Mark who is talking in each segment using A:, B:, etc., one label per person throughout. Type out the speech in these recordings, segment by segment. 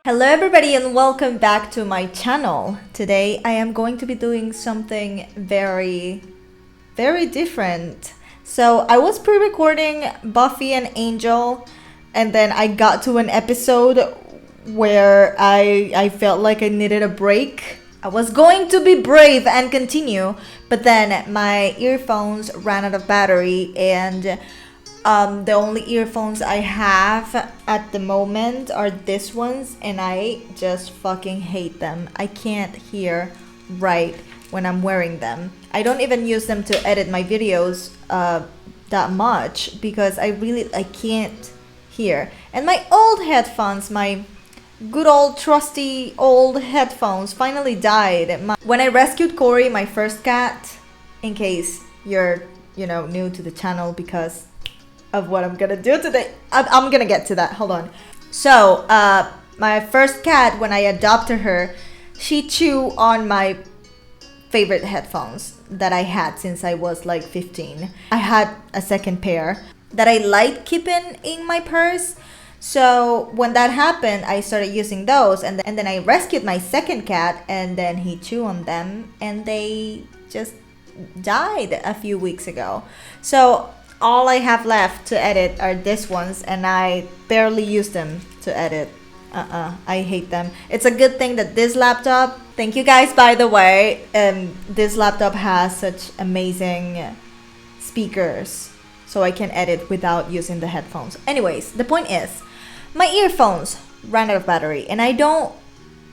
A: Hello everybody and welcome back to my channel. Today I am going to be doing something very different. So I was pre-recording Buffy and Angel, and then I got to an episode where I felt like I needed a break. I was going to be brave and continue, but then my earphones ran out of battery, and the only earphones I have at the moment are this ones, and I just fucking hate them. I can't hear right when I'm wearing them. I don't even use them to edit my videos that much because I can't hear. And my old headphones, my good old trusty old headphones finally died. When I rescued Corey, my first cat, in case you're new to the channel because of what I'm gonna do today. I'm gonna get to that, hold on. So my first cat, when I adopted her, she chewed on my favorite headphones that I had since I was like 15. I had a second pair that I liked keeping in my purse. So when that happened, I started using those, and then I rescued my second cat, and then he chewed on them and they just died a few weeks ago. So all I have left to edit are these ones, and I barely use them to edit. I hate them. It's a good thing that this laptop, thank you guys by the way, this laptop has such amazing speakers, so I can edit without using the headphones. Anyways, the point is, my earphones ran out of battery, and I don't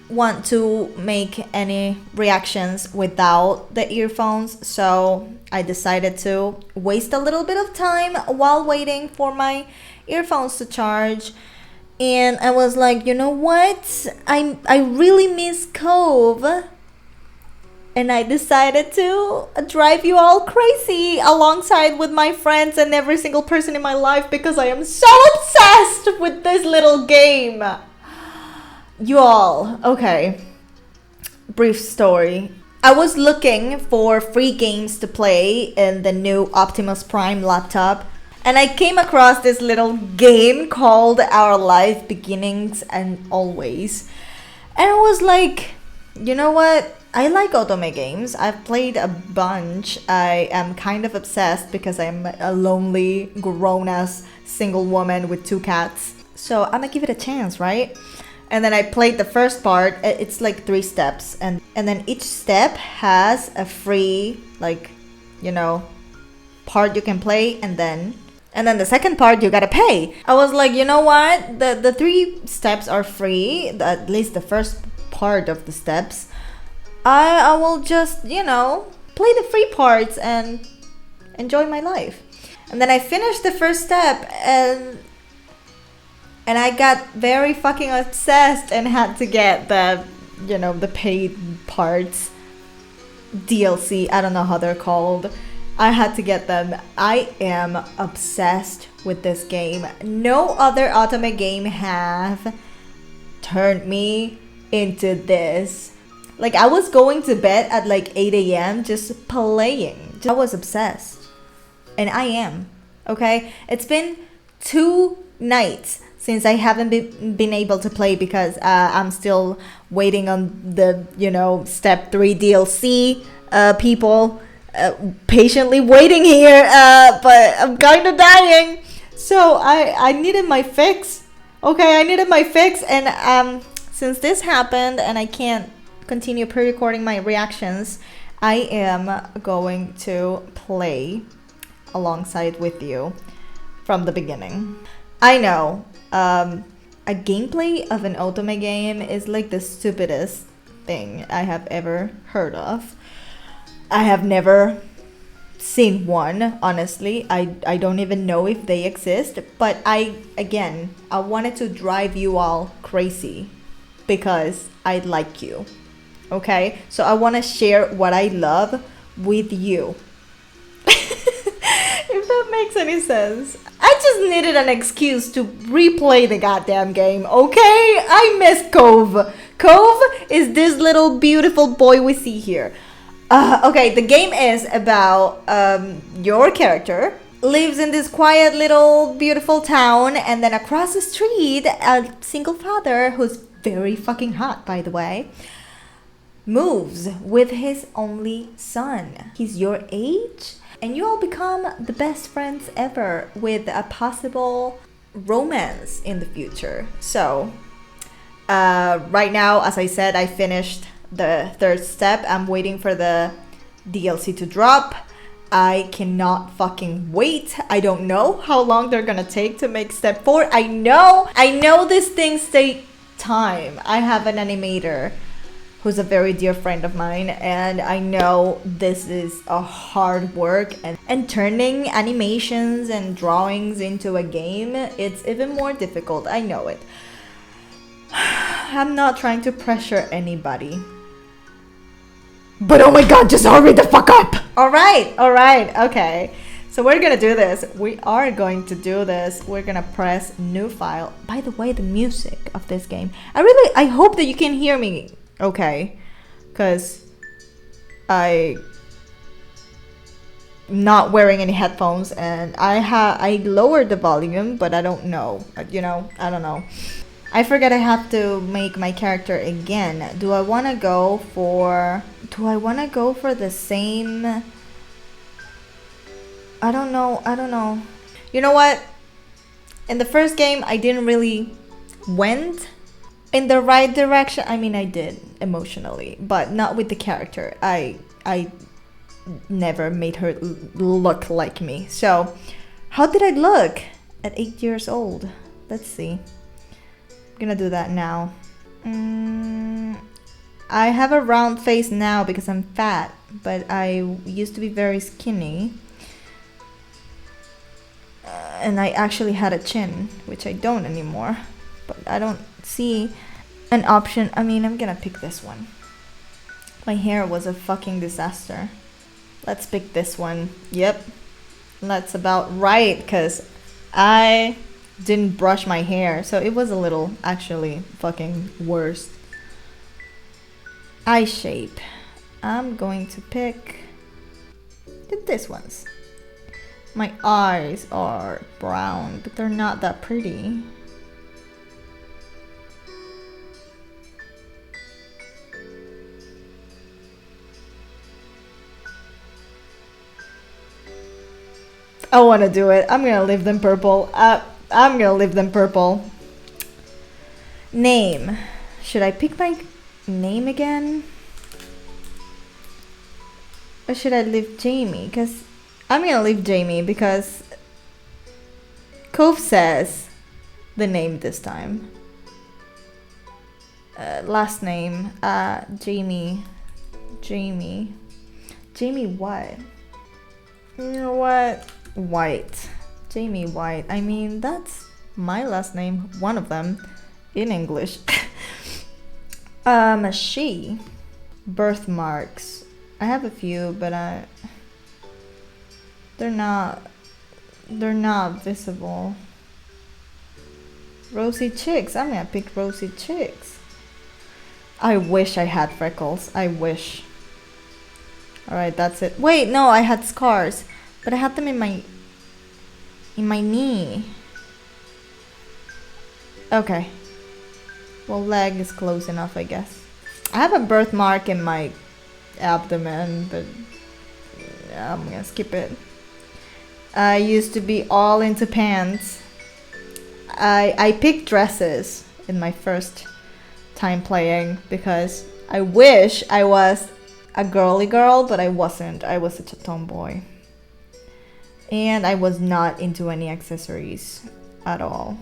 A: want to make any reactions without the earphones, so I decided to waste a little bit of time while waiting for my earphones to charge. And I was like, you know what, I really miss Cove, and I decided to drive you all crazy alongside with my friends and every single person in my life because I am so obsessed with this little game. You all, okay, brief story. I was looking for free games to play in the new Optimus Prime laptop, and I came across this little game called Our Life Beginnings and Always. And I was like, you know what? I like otome games. I've played a bunch. I am kind of obsessed because I'm a lonely, grown-ass single woman with 2 cats. So I'm gonna give it a chance, right? And then I played the first part. It's like 3 steps, and then each step has a free, like, part you can play, and then the second part you gotta pay. I was like, you know what? The 3 steps are free, at least the first part of the steps. I will just, play the free parts and enjoy my life. And then I finished the first step, and I got very fucking obsessed and had to get the paid parts, DLC, I don't know how they're called. I had to get them. I am obsessed with this game. No other otome game have turned me into this. Like, I was going to bed at like 8 a.m. just playing. I was obsessed. And I am. Okay? It's been 2 nights since I haven't been able to play because I'm still waiting on the, step 3 DLC people patiently waiting here, but I'm kind of dying. So I needed my fix. Okay, I needed my fix, and since this happened and I can't continue pre-recording my reactions, I am going to play alongside with you from the beginning. I know, a gameplay of an otome game is like the stupidest thing I have ever heard of. I have never seen one, honestly. I don't even know if they exist, but I wanted to drive you all crazy because I like you. Okay, so I want to share what I love with you. If that makes any sense. I just needed an excuse to replay the goddamn game, okay? I miss Cove. Cove is this little beautiful boy we see here. Okay, the game is about your character lives in this quiet little beautiful town, and then across the street a single father who's very fucking hot, by the way, moves with his only son. He's your age, and you all become the best friends ever with a possible romance in the future. So, right now, as I said, I finished the third step. I'm waiting for the DLC to drop. I cannot fucking wait. I don't know how long they're gonna take to make step 4. I know these things take time. I have an animator who's a very dear friend of mine, and I know this is a hard work, and turning animations and drawings into a game, it's even more difficult. I know it. I'm not trying to pressure anybody, but oh my god, just hurry the fuck up. All right, okay, so we're gonna do this. We're gonna press new file. By the way, the music of this game, I hope that you can hear me okay, because I not wearing any headphones, and I lowered the volume, but I don't know, I don't know. I forget I have to make my character again. Do I want to go for the same? I don't know. You know what? In the first game, I didn't really went in the right direction. I mean, I did emotionally, but not with the character. I never made her look like me. So, how did I look at 8 years old? Let's see. I'm gonna do that now. I have a round face now because I'm fat, but I used to be very skinny. And I actually had a chin, which I don't anymore. But I don't see an option. I mean, I'm gonna pick this one. My hair was a fucking disaster. Let's pick this one. Yep, that's about right, because I didn't brush my hair, so it was a little actually fucking worse. Eye shape. I'm going to pick this ones. My eyes are brown, but they're not that pretty. I want to do it. I'm gonna leave them purple. I'm gonna leave them purple. Name. Should I pick my name again? Or should I leave Jamie? Because I'm gonna leave Jamie because Cove says the name this time. Last name. Jamie what? You know what? White. Jamie White. I mean, that's my last name, one of them in English. She. Birthmarks. I have a few, but they're not visible. Rosy cheeks. I'm gonna pick rosy cheeks. I wish I had freckles. I wish. Alright, that's it. Wait, no, I had scars, but I had them in my knee. Okay. Well, leg is close enough, I guess. I have a birthmark in my abdomen, but yeah, I'm gonna skip it. I used to be all into pants. I picked dresses in my first time playing because I wish I was a girly girl, but I wasn't. I was such a tomboy. And I was not into any accessories at all.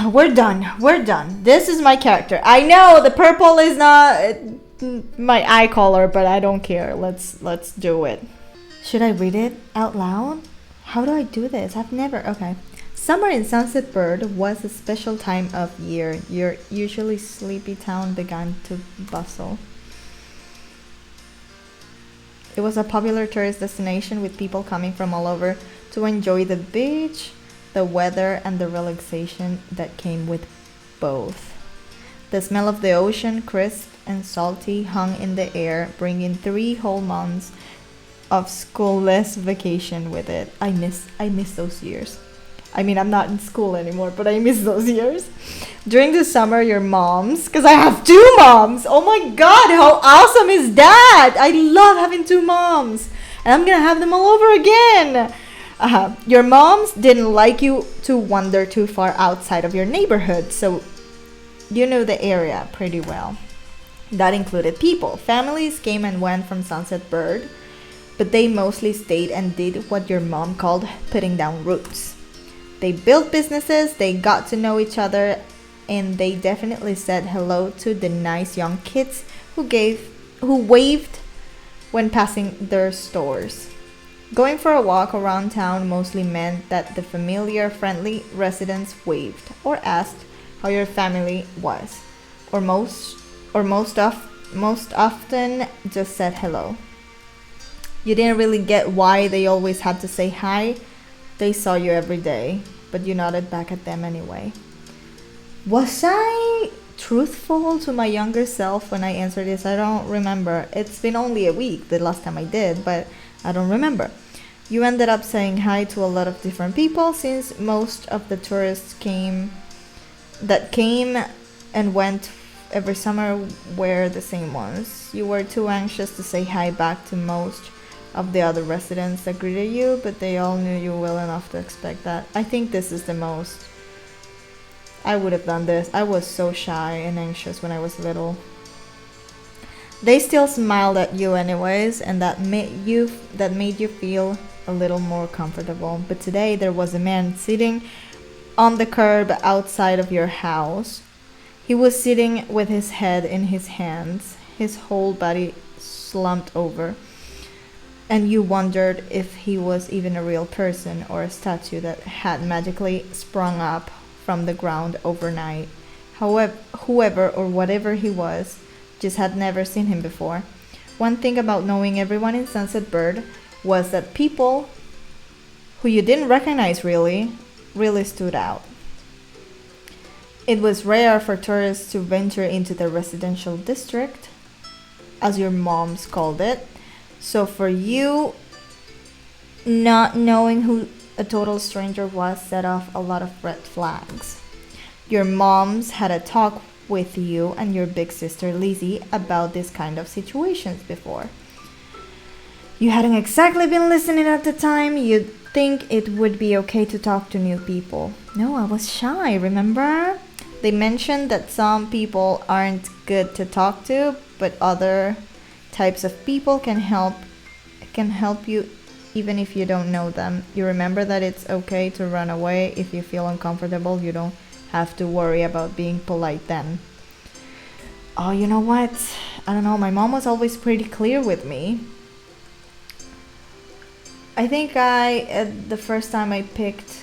A: We're done. This is my character. I know the purple is not my eye color, but I don't care. Let's do it. Should I read it out loud? How do I do this? I've never. Okay. Summer in Sunset Bird was a special time of year. Your usually sleepy town began to bustle. It was a popular tourist destination with people coming from all over to enjoy the beach, the weather, and the relaxation that came with both. The smell of the ocean, crisp and salty, hung in the air, bringing 3 whole months of schoolless vacation with it. I miss those years. I mean, I'm not in school anymore, but I miss those years. During the summer, your moms, because I have two moms. Oh my God, how awesome is that? I love having two moms. And I'm going to have them all over again. Your moms didn't like you to wander too far outside of your neighborhood, so you knew the area pretty well. That included people. Families came and went from Sunset Bird, but they mostly stayed and did what your mom called putting down roots. They built businesses, they got to know each other, and they definitely said hello to the nice young kids who waved when passing their stores. Going for a walk around town mostly meant that the familiar, friendly residents waved or asked how your family was, or most often just said hello. You didn't really get why they always had to say hi. They saw you every day, but you nodded back at them anyway. Was I truthful to my younger self when I answered this? I don't remember. It's been only a week the last time I did, but I don't remember. You ended up saying hi to a lot of different people since most of the tourists came and went every summer were the same ones. You were too anxious to say hi back to most of the other residents that greeted you, but they all knew you well enough to expect that. I think this is the most I would have done this. I was so shy and anxious when I was little. They still smiled at you anyways, and that made you feel a little more comfortable. But today there was a man sitting on the curb outside of your house. He was sitting with his head in his hands, his whole body slumped over, and you wondered if he was even a real person or a statue that had magically sprung up from the ground overnight. However, whoever or whatever he was, just had never seen him before. One thing about knowing everyone in Sunset Bird was that people who you didn't recognize really stood out. It was rare for tourists to venture into the residential district, as your moms called it. So for you, not knowing who a total stranger was set off a lot of red flags. Your moms had a talk with you and your big sister Lizzie about this kind of situations before. You hadn't exactly been listening at the time. You'd think it would be okay to talk to new people. No, I was shy, remember? They mentioned that some people aren't good to talk to, but other types of people can help you even if you don't know them. You remember that it's okay to run away if you feel uncomfortable. You don't have to worry about being polite then. Oh, you know what? I don't know. My mom was always pretty clear with me. I think the first time I picked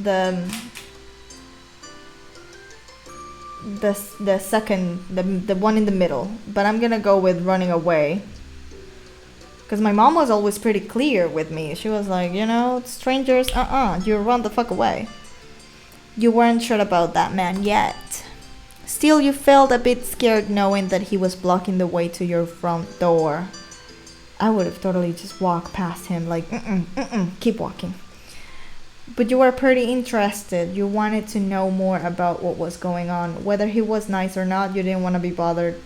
A: the one in the middle, but I'm gonna go with running away. Because my mom was always pretty clear with me. She was like, strangers, you run the fuck away. You weren't sure about that man yet. Still, you felt a bit scared knowing that he was blocking the way to your front door. I would have totally just walked past him like, keep walking. But you were pretty interested. You wanted to know more about what was going on. Whether he was nice or not, you didn't want to be bothered.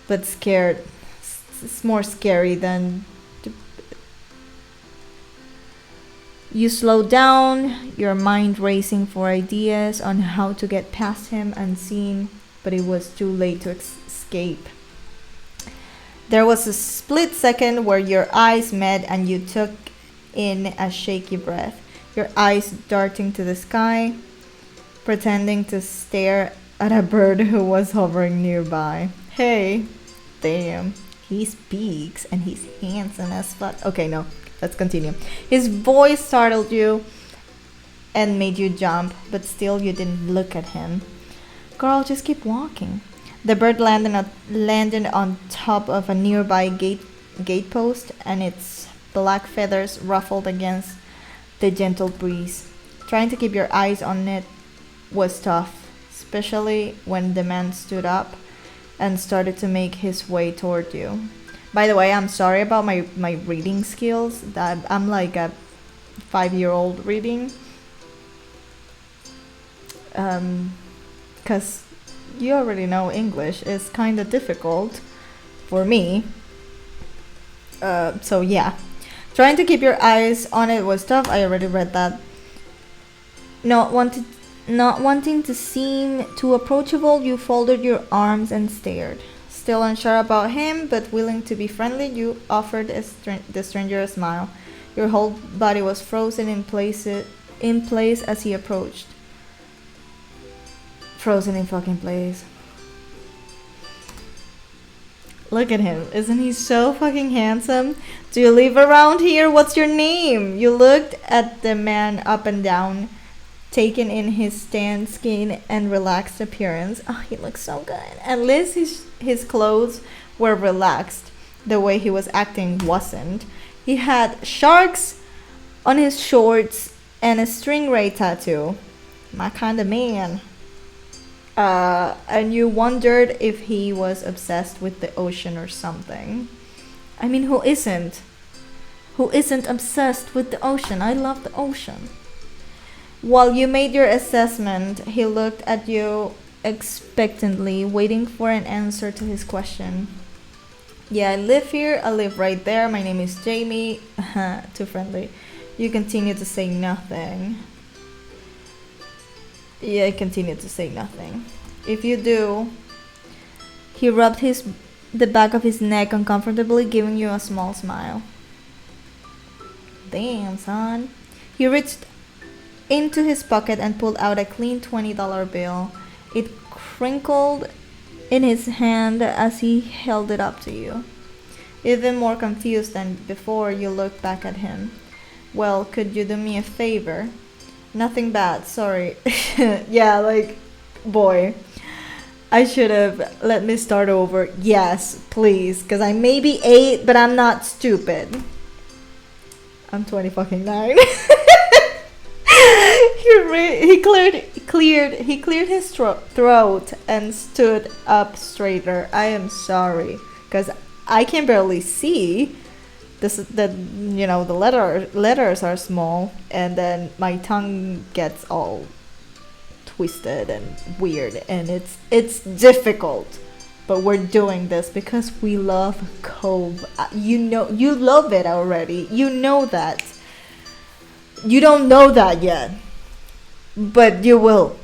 A: But scared. It's more scary than... You slowed down, your mind racing for ideas on how to get past him unseen, but it was too late to escape. There was a split second where your eyes met and you took in a shaky breath, your eyes darting to the sky, pretending to stare at a bird who was hovering nearby. Hey, damn, he speaks and he's handsome as fuck. Okay, no, let's continue. His voice startled you and made you jump, but still you didn't look at him. Girl, just keep walking. The bird landed on top of a nearby gate post, and its black feathers ruffled against the gentle breeze. Trying to keep your eyes on it was tough, especially when the man stood up and started to make his way toward you. By the way, I'm sorry about my reading skills. That I'm like a 5-year-old reading. Because you already know English is kind of difficult for me. So yeah, trying to keep your eyes on it was tough. I already read that. Not wanting to seem too approachable, you folded your arms and stared. Still unsure about him, but willing to be friendly, you offered the stranger a smile. Your whole body was frozen in place as he approached. Frozen in fucking place. Look at him. Isn't he so fucking handsome? Do you live around here? What's your name? You looked at the man up and down, taken in his tanned skin and relaxed appearance. Oh, he looks so good. At least his clothes were relaxed. The way he was acting wasn't. He had sharks on his shorts and a stingray tattoo. My kind of man. And you wondered if he was obsessed with the ocean or something. I mean, who isn't? Who isn't obsessed with the ocean? I love the ocean. While you made your assessment, he looked at you expectantly, waiting for an answer to his question. Yeah, I live here. I live right there. My name is Jamie. Too friendly. You continue to say nothing. Yeah, I continue to say nothing. If you do, he rubbed the back of his neck uncomfortably, giving you a small smile. Damn, son. He reached into his pocket and pulled out a clean $20 bill. It crinkled in his hand as he held it up to you. Even more confused than before, you looked back at him. Well, could you do me a favor? Nothing bad, sorry. Yeah, like, boy. I should have let me start over. Yes, please. Because I may be 8, but I'm not stupid. I'm 20 fucking 9. He cleared his throat and stood up straighter. I am sorry. Because I can barely see. The letters are small, and then my tongue gets all twisted and weird, and it's difficult. But we're doing this because we love Cove. You love it already. You know that. You don't know that yet, but you will.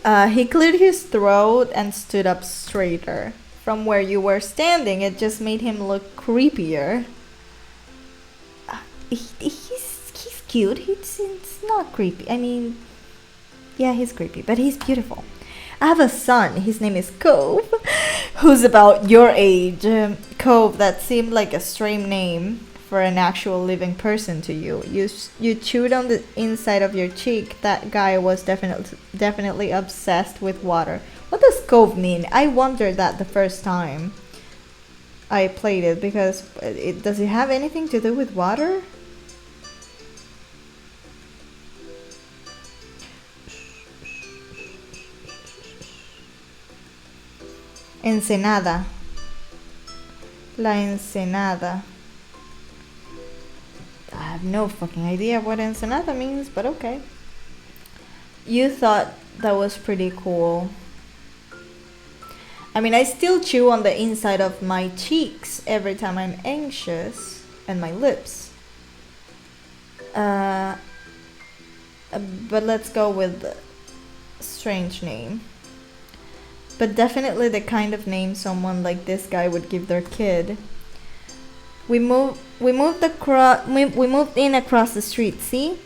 A: He cleared his throat and stood up straighter. From where you were standing, it just made him look creepier. He's cute. It's not creepy. I mean, yeah, he's creepy, but he's beautiful. I have a son. His name is Cove, who's about your age. Cove, that seemed like a strange name for an actual living person to you. You chewed on the inside of your cheek. That guy was definitely obsessed with water. What does Cove mean? I wondered that the first time I played it, because does it have anything to do with water? Ensenada. La Ensenada. I have no fucking idea what Ensenada means, but okay. You thought that was pretty cool. I mean, I still chew on the inside of my cheeks every time I'm anxious, and my lips. But let's go with strange name. But definitely the kind of name someone like this guy would give their kid. We moved in across the street, see?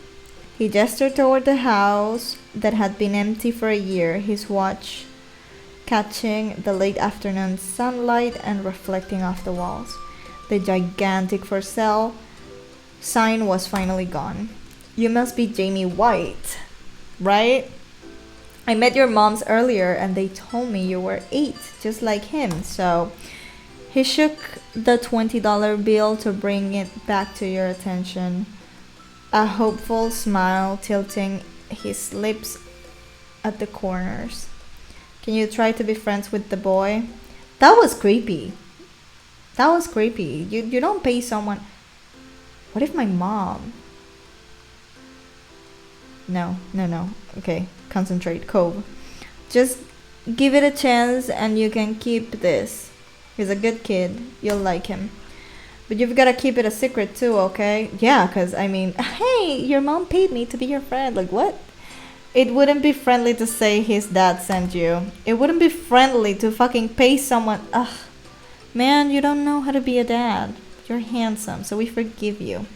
A: He gestured toward the house that had been empty for a year, his watch catching the late afternoon sunlight and reflecting off the walls. The gigantic for sale sign was finally gone. You must be Jamie White, right? I met your moms earlier and they told me you were 8, just like him. So he shook the $20 bill to bring it back to your attention, a hopeful smile tilting his lips at the corners. Can you try to be friends with the boy? That was creepy. That was creepy. You don't pay someone. What if my mom? No. Okay, concentrate. Cove. Just give it a chance and you can keep this. He's a good kid. You'll like him. But you've got to keep it a secret too, okay? Yeah, because, I mean, hey, your mom paid me to be your friend. Like, what? It wouldn't be friendly to say his dad sent you. It wouldn't be friendly to fucking pay someone. Ugh. Man, you don't know how to be a dad. You're handsome, so we forgive you.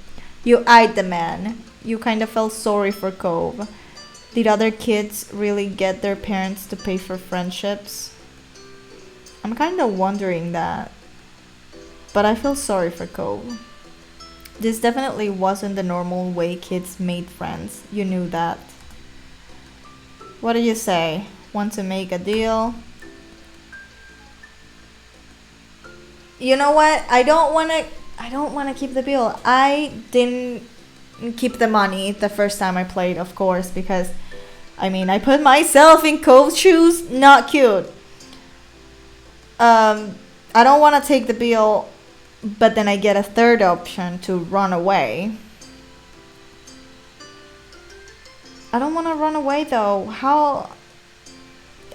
A: You eyed the man. You kind of felt sorry for Cove. Did other kids really get their parents to pay for friendships? I'm kind of wondering that. But I feel sorry for Cove. This definitely wasn't the normal way kids made friends. You knew that. What do you say? Want to make a deal? You know what? I don't want to keep the bill. I didn't keep the money the first time I played, of course, because I mean, I put myself in Cove's shoes. Not cute. I don't want to take the bill, but then I get a third option to run away. I don't want to run away though. How?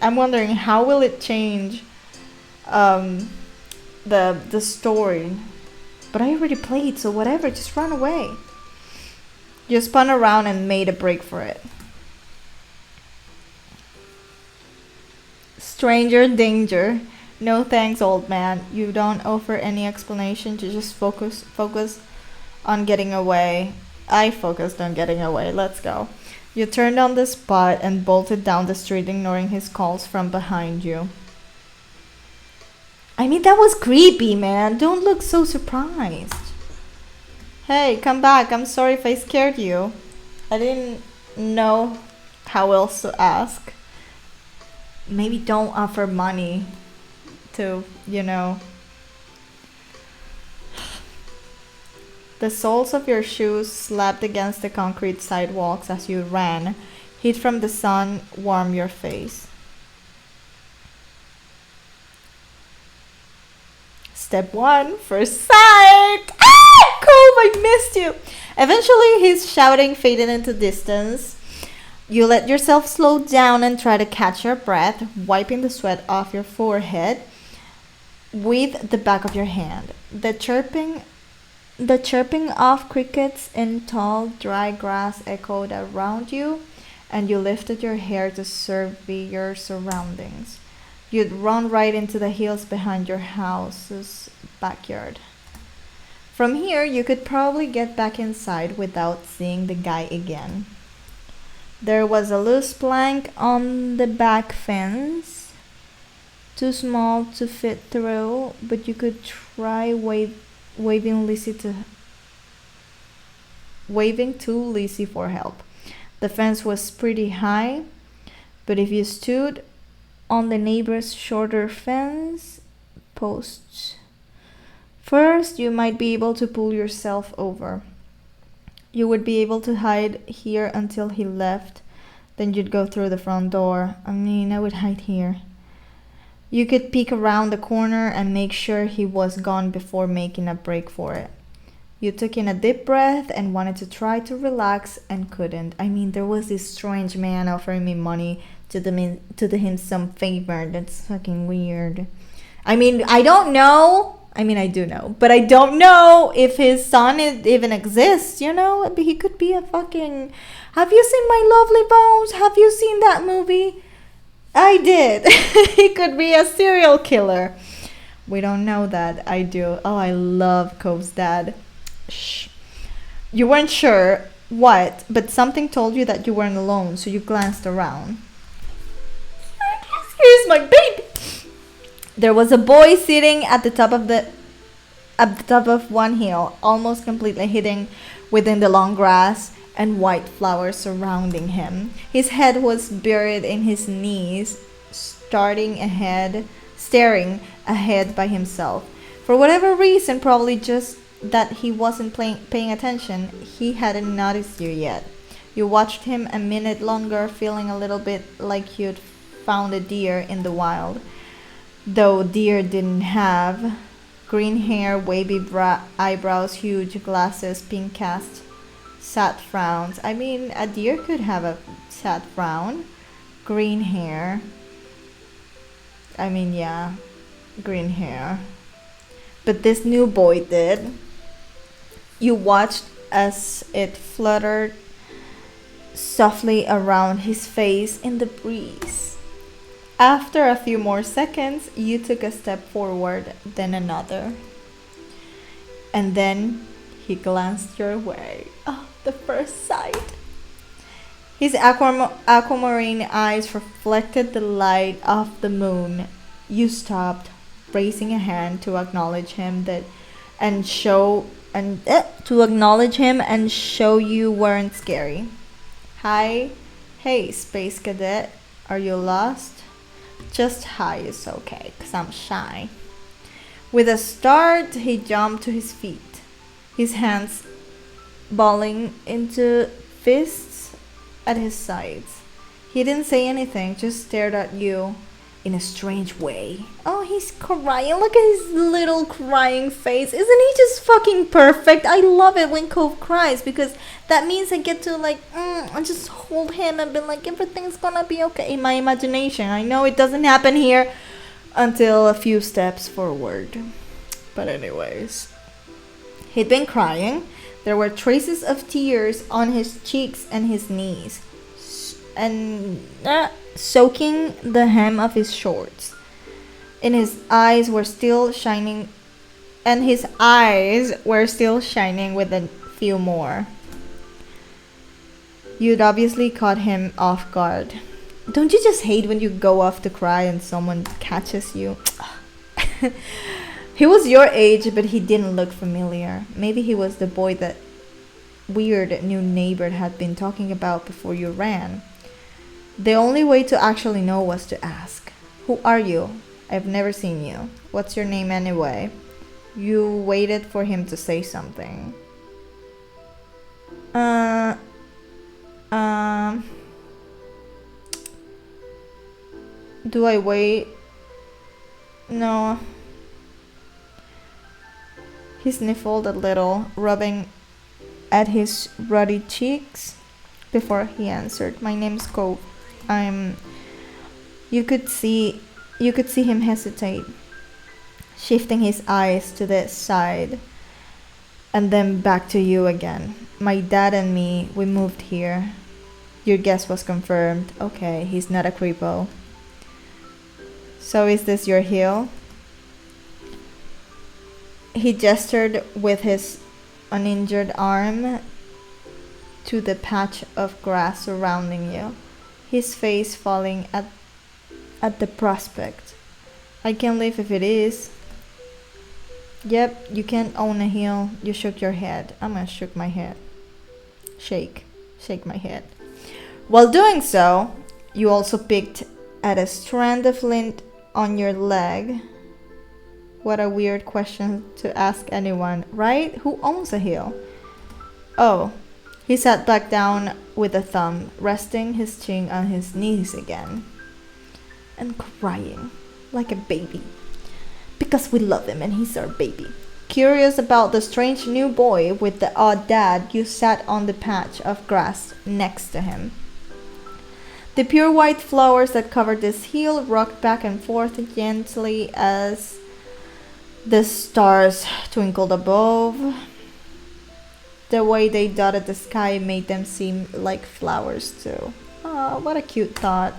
A: I'm wondering how will it change the story. But I already played, so whatever, just run away. You spun around and made a break for it. Stranger danger. No thanks, old man. You don't offer any explanation. You just focus on getting away. I focused on getting away. Let's go. You turned on the spot and bolted down the street, ignoring his calls from behind you. I mean, that was creepy, man. Don't look so surprised. Hey, come back. I'm sorry if I scared you. I didn't know how else to ask. Maybe don't offer money to, you know. The soles of your shoes slapped against the concrete sidewalks as you ran. Heat from the sun warmed your face. Step 1, first sight! Ah! Cove, I missed you! Eventually, his shouting faded into distance. You let yourself slow down and try to catch your breath, wiping the sweat off your forehead with the back of your hand. The chirping of crickets in tall, dry grass echoed around you, and you lifted your hair to survey your surroundings. You'd run right into the hills behind your house's backyard. From here, you could probably get back inside without seeing the guy again. There was a loose plank on the back fence, too small to fit through, but you could try waving to Lizzie for help. The fence was pretty high, but if you stood on the neighbor's shorter fence posts first, you might be able to pull yourself over. You would be able to hide here until he left. Then you'd go through the front door. I mean, I would hide here. You could peek around the corner and make sure he was gone before making a break for it. You took in a deep breath and wanted to try to relax and couldn't. I mean, there was this strange man offering me money to do him some favor. That's fucking weird. I mean, I don't know. I mean, I do know, but I don't know if his son even exists, you know? He could be a fucking... Have you seen My Lovely Bones? Have you seen that movie? I did. He could be a serial killer. We don't know that. I do. Oh, I love Cove's dad. Shh. You weren't sure what, but something told you that you weren't alone, so you glanced around. Here's my baby. There was a boy sitting at the top of one hill, almost completely hidden within the long grass and white flowers surrounding him. His head was buried in his knees, staring ahead by himself. For whatever reason, probably just that he wasn't paying attention, he hadn't noticed you yet. You watched him a minute longer, feeling a little bit like you'd found a deer in the wild. Though deer didn't have Green hair, wavy eyebrows, huge glasses, pink cast, sad frowns. I mean, a deer could have a sad frown. Green hair. I mean, yeah, green hair. But this new boy did. You watched as it fluttered softly around his face in the breeze. After a few more seconds, you took a step forward, then another. And then he glanced your way. Oh, the first sight. His aquamarine eyes reflected the light of the moon. You stopped, raising a hand to acknowledge him and show you weren't scary. Hi, hey, space cadet, are you lost? Just hi is okay, 'cause I'm shy. With a start, he jumped to his feet, his hands balling into fists at his sides. He didn't say anything, just stared at you in a strange way. Oh, he's crying. Look at his little crying face. Isn't he just fucking perfect? I love it when Cove cries because that means I get to I just hold him and be like, everything's gonna be okay in my imagination. I know it doesn't happen here until a few steps forward. But anyways, he'd been crying. There were traces of tears on his cheeks and his knees, and soaking the hem of his shorts. And his eyes were still shining with a few more. You'd obviously caught him off guard. Don't you just hate when you go off to cry and someone catches you? He was your age, but he didn't look familiar. Maybe he was the boy that weird new neighbor had been talking about before you ran. The only way to actually know was to ask. Who are you? I've never seen you. What's your name anyway? You waited for him to say something. Do I wait? No. He sniffled a little, rubbing at his ruddy cheeks before he answered. My name's Cove. You could see him hesitate, shifting his eyes to the side and then back to you again. My dad and me, we moved here. Your guess was confirmed. Okay, he's not a creepo. So is this your hill? He gestured with his uninjured arm to the patch of grass surrounding you, his face falling at the prospect. I can't live if it is. Yep, you can't own a hill. You shook your head. I'm gonna shake my head. Shake my head. While doing so, you also picked at a strand of lint on your leg. What a weird question to ask anyone, right? Who owns a hill? Oh, he sat back down with a thumb, resting his chin on his knees again. And crying like a baby. Because we love him and he's our baby. Curious about the strange new boy with the odd dad, you sat on the patch of grass next to him. The pure white flowers that covered this hill rocked back and forth gently as the stars twinkled above. The way they dotted the sky made them seem like flowers too. Oh, what a cute thought.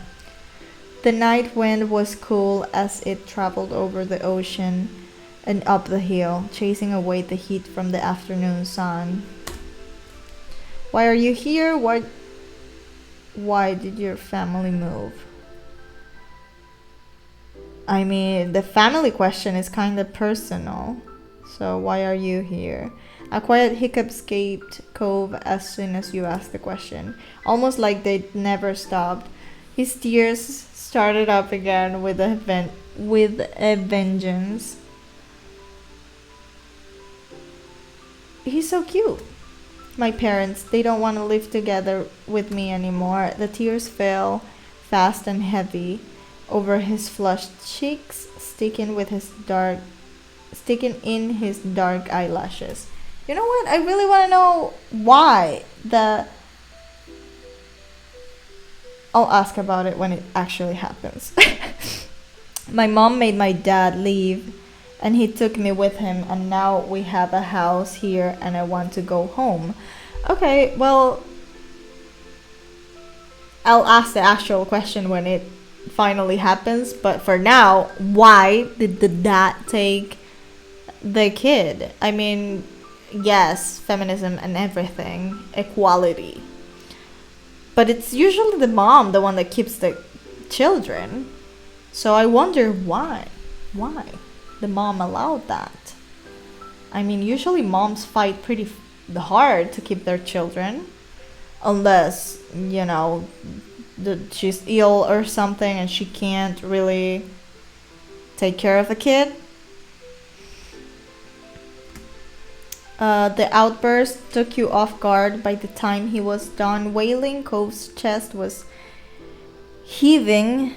A: The night wind was cool as it traveled over the ocean and up the hill, chasing away the heat from the afternoon sun. Why are you here? Why did your family move? I mean, the family question is kind of personal. So why are you here? A quiet hiccup escaped Cove as soon as you asked the question, almost like they'd never stopped. His tears started up again with a vengeance. He's so cute. My parents, they don't want to live together with me anymore. The tears fell fast and heavy over his flushed cheeks, sticking sticking in his dark eyelashes. You know what? I really want to know why. I'll ask about it when it actually happens. My mom made my dad leave and he took me with him, and now we have a house here and I want to go home. Okay, well, I'll ask the actual question when it finally happens, but for now, why did the dad take the kid? I mean, yes, feminism and everything, equality. But it's usually the mom, the one that keeps the children. So I wonder why. Why the mom allowed that? I mean, usually moms fight pretty hard to keep their children. Unless, you know, she's ill or something and she can't really take care of a kid. The outburst took you off guard. By the time he was done wailing, Cove's chest was heaving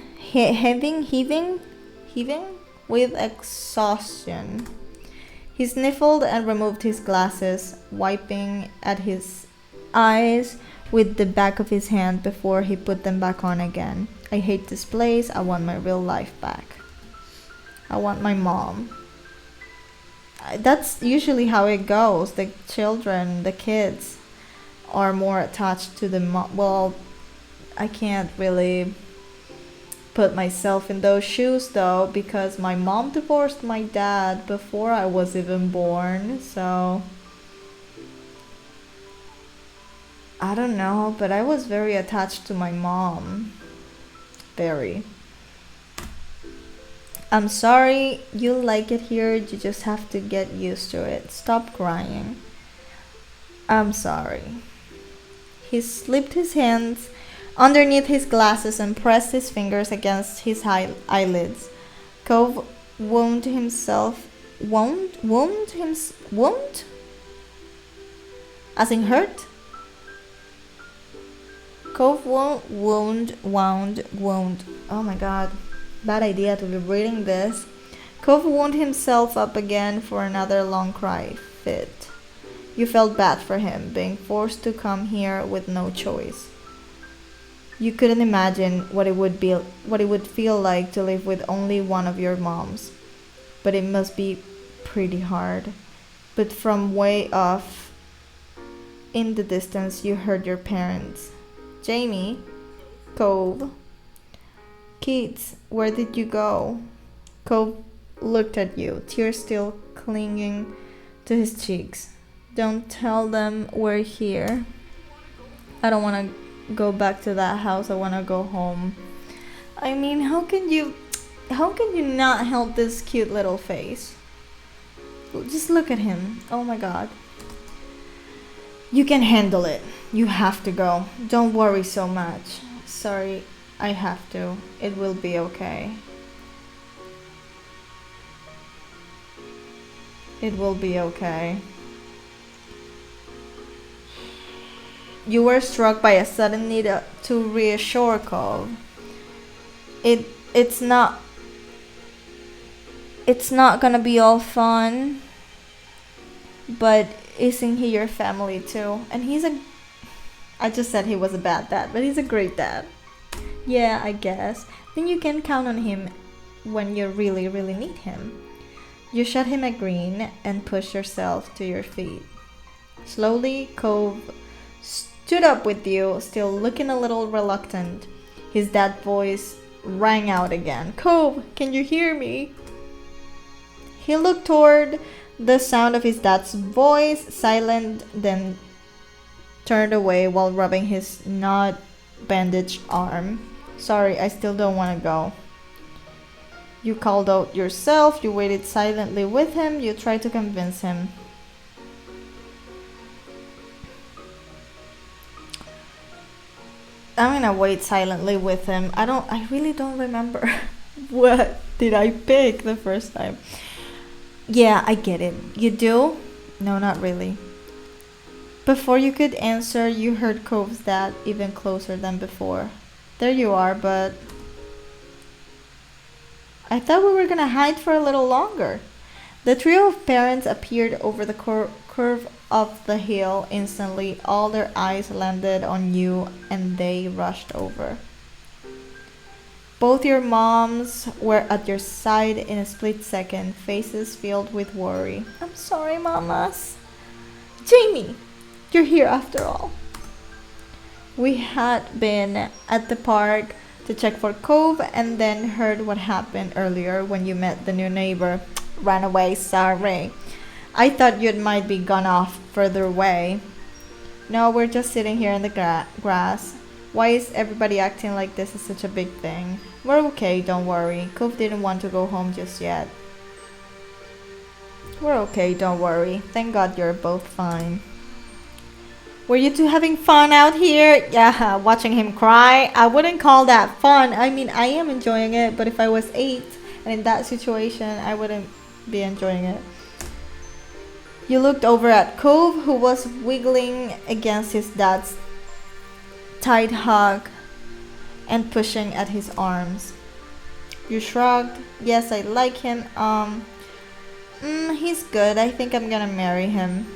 A: with exhaustion. He sniffled and removed his glasses, wiping at his eyes with the back of his hand before he put them back on again. I hate this place. I want my real life back. I want my mom. That's usually how it goes. The children, the kids, are more attached to the mom. Well, I can't really put myself in those shoes though, because my mom divorced my dad before I was even born, so I don't know, but I was very attached to my mom. Very. I'm sorry you like it here, you just have to get used to it. Stop crying. I'm sorry. He slipped his hands underneath his glasses and pressed his fingers against his eyelids. Cove wound? As in hurt? Cove wound. Oh my god. Bad idea to be reading this. Cove wound himself up again for another long cry fit. You felt bad for him, being forced to come here with no choice. You couldn't imagine what it would feel like to live with only one of your moms. But it must be pretty hard. But from way off in the distance, you heard your parents. Jamie, Cove, kids, where did you go? Cove looked at you, tears still clinging to his cheeks. Don't tell them we're here. I don't want to go back to that house. I want to go home. I mean, how can you not help this cute little face? Just look at him. Oh my god. You can handle it. You have to go. Don't worry so much. Sorry, I have to. It will be okay. It will be okay. You were struck by a sudden need to reassure Cove. It's not gonna be all fun, but isn't he your family too? And I just said he was a bad dad, but he's a great dad. Yeah, I guess. Then you can count on him when you really, really need him. You shot him a grin and pushed yourself to your feet. Slowly, Cove stood up with you, still looking a little reluctant. His dad's voice rang out again. Cove, can you hear me? He looked toward the sound of his dad's voice, silent, then turned away while rubbing his not bandaged arm. Sorry, I still don't want to go. You called out yourself, you waited silently with him, you tried to convince him. I'm gonna wait silently with him. I really don't remember what did I pick the first time. Yeah, I get it. You do? No, not really. Before you could answer, you heard Cove's dad even closer than before. There you are, but I thought we were gonna hide for a little longer. The trio of parents appeared over the curve of the hill instantly. All their eyes landed on you and they rushed over. Both your moms were at your side in a split second, faces filled with worry. I'm sorry, mamas. Jamie, you're here after all. We had been at the park to check for Cove and then heard what happened earlier when you met the new neighbor. Ran away, sorry. I thought you might be gone off further away. No, we're just sitting here in the grass. Why is everybody acting like this is such a big thing? We're okay, don't worry. Cove didn't want to go home just yet. We're okay, don't worry. Thank God you're both fine. Were you two having fun out here? Yeah, watching him cry. I wouldn't call that fun. I mean, I am enjoying it, but if I was 8 and in that situation, I wouldn't be enjoying it. You looked over at Cove, who was wiggling against his dad's tight hug and pushing at his arms. You shrugged. Yes, I like him. He's good. I think I'm gonna marry him.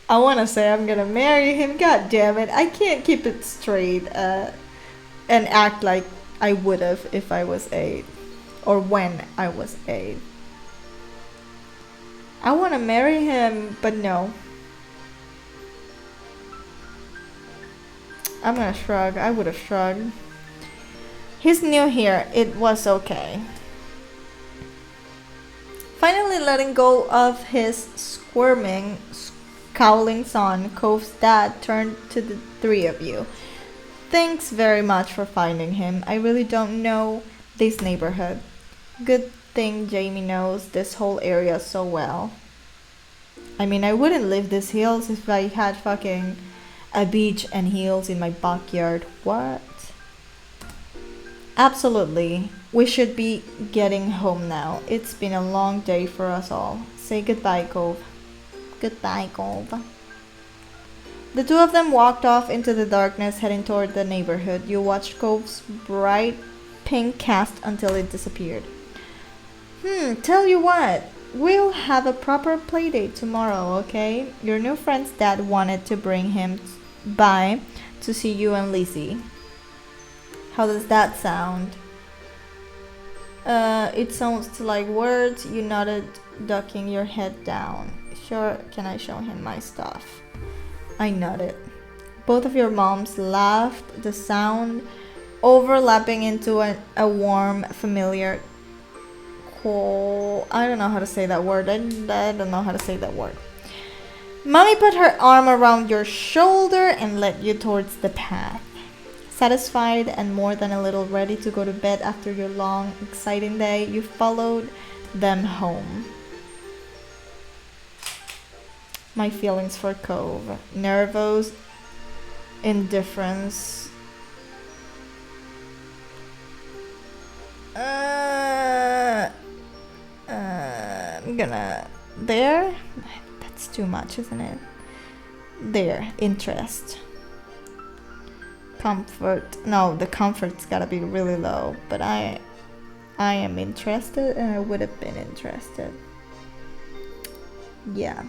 A: I wanna say I'm gonna marry him. God damn it. I can't keep it straight and act like I would have if I was 8. Or when I was 8. I wanna marry him, but no. I'm gonna shrug. I would have shrugged. He's new here. It was okay. Finally letting go of his squirming, scowling son, Cove's dad turned to the 3 of you. Thanks very much for finding him. I really don't know this neighborhood. Good thing Jamie knows this whole area so well. I mean, I wouldn't leave these hills if I had fucking a beach and hills in my backyard. What? Absolutely. We should be getting home now. It's been a long day for us all. Say goodbye, Cove. Goodbye, Cove. The 2 of them walked off into the darkness, heading toward the neighborhood. You watched Cove's bright pink cast until it disappeared. Tell you what. We'll have a proper playdate tomorrow, okay? Your new friend's dad wanted to bring him by to see you and Lizzie. How does that sound? It sounds like words. You nodded, ducking your head down. Sure, can I show him my stuff? I nodded. Both of your moms laughed, the sound overlapping into a warm, familiar call. I don't know how to say that word. I don't know how to say that word. Mommy put her arm around your shoulder and led you towards the path. Satisfied and more than a little ready to go to bed after your long, exciting day, you followed them home. My feelings for Cove. Nervous, indifference. I'm gonna... There? That's too much, isn't it? There. Interest. Comfort. No, the comfort's gotta be really low. But I am interested and I would have been interested. Yeah.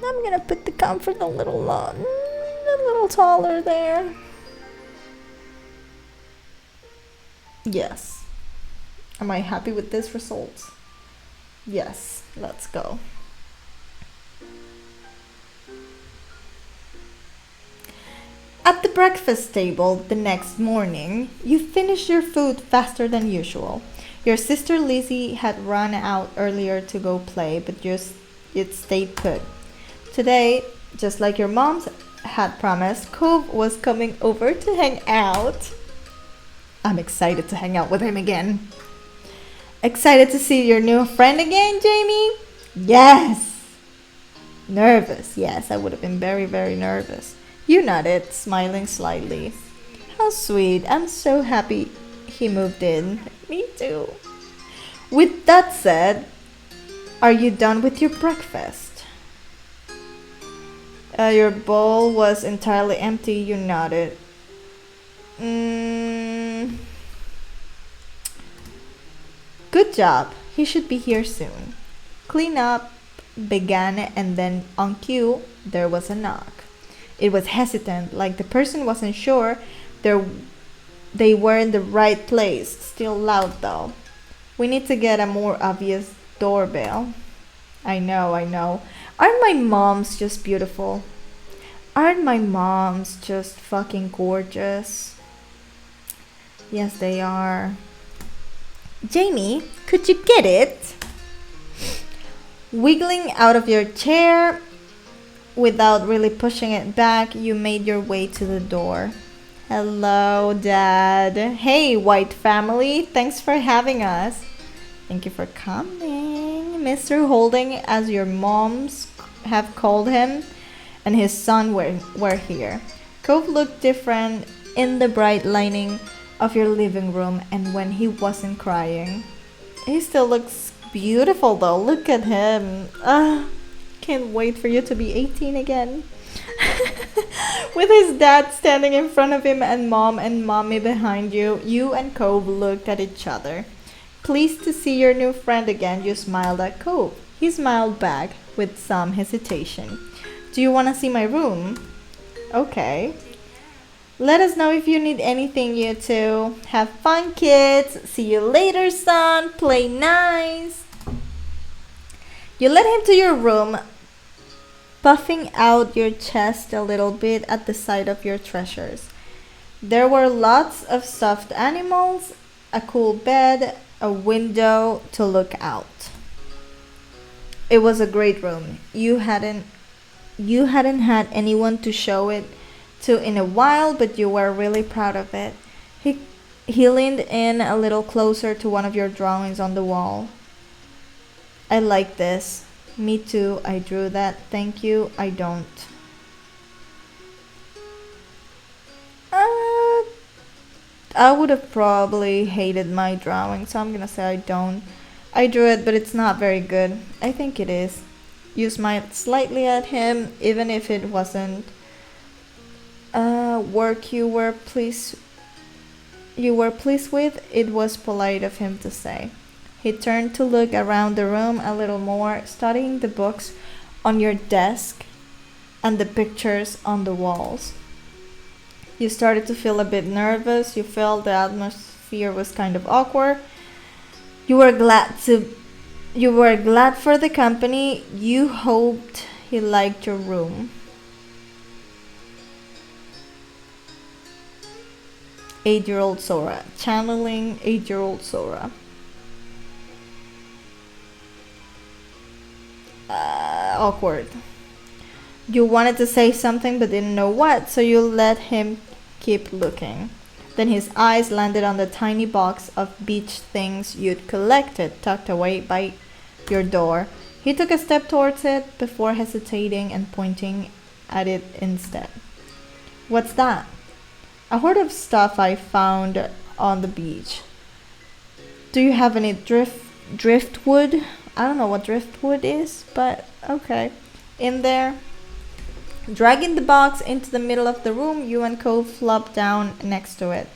A: I'm gonna put the comfort a little low, a little taller there. Yes. Am I happy with this result? Yes. Let's go. At the breakfast table the next morning, you finished your food faster than usual. Your sister Lizzie had run out earlier to go play, but it stayed put. Today, just like your moms had promised, Cove was coming over to hang out. I'm excited to hang out with him again. Excited to see your new friend again, Jamie? Yes. Nervous. Yes, I would have been very, very nervous. You nodded, smiling slightly. How sweet. I'm so happy he moved in. Me too. With that said, are you done with your breakfast? Your bowl was entirely empty. You nodded. Good job. He should be here soon. Clean up began, and then on cue, there was a knock. It was hesitant, like the person wasn't sure they were in the right place. Still loud though. We need to get a more obvious doorbell. I know. Aren't my moms just beautiful? Aren't my moms just fucking gorgeous? Yes, they are. Jamie, could you get it? Wiggling out of your chair without really pushing it back, you made your way to the door. Hello, Dad. Hey, white family. Thanks for having us. Thank you for coming, Mr. Holding, as your moms have called him, and his son were here. Cove looked different in the bright lighting of your living room and when he wasn't crying. He still looks beautiful though. Look at him. Can't wait for you to be 18 again. With his dad standing in front of him and mom and mommy behind you, you and Cove looked at each other. Pleased to see your new friend again, you smiled at Cove. He smiled back with some hesitation. Do you want to see my room? Okay. Let us know if you need anything, you two. Have fun, kids. See you later, son. Play nice. You led him to your room, puffing out your chest a little bit at the sight of your treasures. There were lots of stuffed animals, a cool bed, a window to look out. It was a great room. You hadn't had anyone to show it to in a while, but you were really proud of it. He leaned in a little closer to one of your drawings on the wall. I like this. Me too, I drew that. Thank you, I don't. I would have probably hated my drawing, so I'm gonna say I don't. I drew it, but it's not very good. I think it is. You smiled slightly at him, even if it wasn't work you were pleased with. It was polite of him to say. He turned to look around the room a little more, studying the books on your desk and the pictures on the walls. You started to feel a bit nervous. You felt the atmosphere was kind of awkward. You were glad for the company. You hoped he liked your room. 8-year-old Sora. Channeling 8-year-old Sora. Awkward. You wanted to say something but didn't know what, so you let him keep looking. Then his eyes landed on the tiny box of beach things you'd collected, tucked away by your door. He took a step towards it before hesitating and pointing at it instead. What's that? A hoard of stuff I found on the beach. Do you have any driftwood? I don't know what driftwood is, but okay. In there. Dragging the box into the middle of the room, you and Cove flopped down next to it.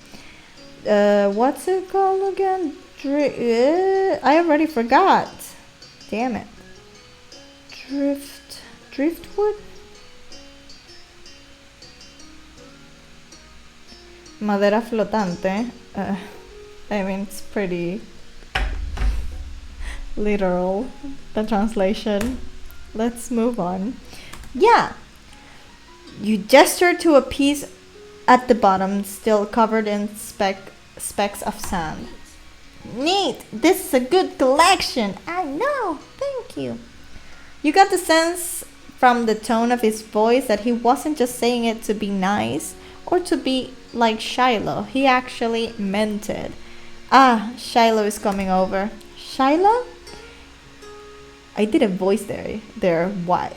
A: What's it called again? I already forgot. Damn it. Driftwood? Madera flotante. I mean, it's pretty literal, the translation. Let's move on. Yeah. You gestured to a piece at the bottom, still covered in specks of sand. Neat! This is a good collection! I know! Thank you! You got the sense from the tone of his voice that he wasn't just saying it to be nice or to be like Shiloh. He actually meant it. Ah, Shiloh is coming over. Shiloh? I did a voice there. Why?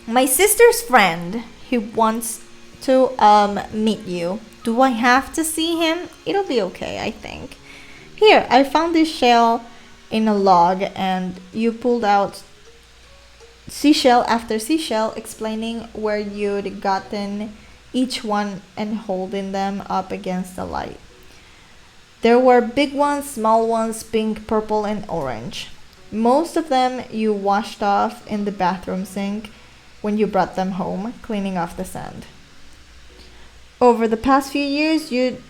A: My sister's friend. He wants to meet you. Do I have to see him? It'll be okay, I think. Here, I found this shell in a log, and you pulled out seashell after seashell, explaining where you'd gotten each one and holding them up against the light. There were big ones, small ones, pink, purple, and orange. Most of them you washed off in the bathroom sink when you brought them home, cleaning off the sand. Over the past few years, you'd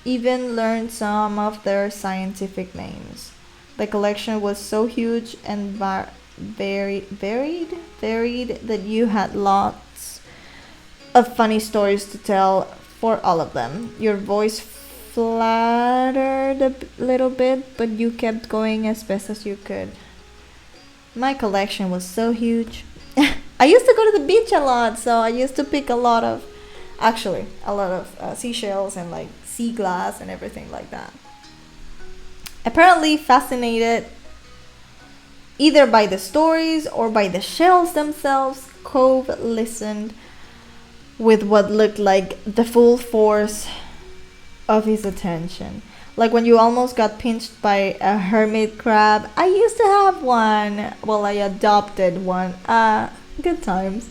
A: even learned some of their scientific names. The collection was so huge and varied that you had lots of funny stories to tell for all of them. Your voice flattered a little bit, but you kept going as best as you could. My collection was so huge. I used to go to the beach a lot, so I used to pick a lot of seashells and like sea glass and everything like that. Apparently fascinated either by the stories or by the shells themselves, Cove listened with what looked like the full force of his attention. Like when you almost got pinched by a hermit crab. I used to have one. Well, I adopted one. Good times.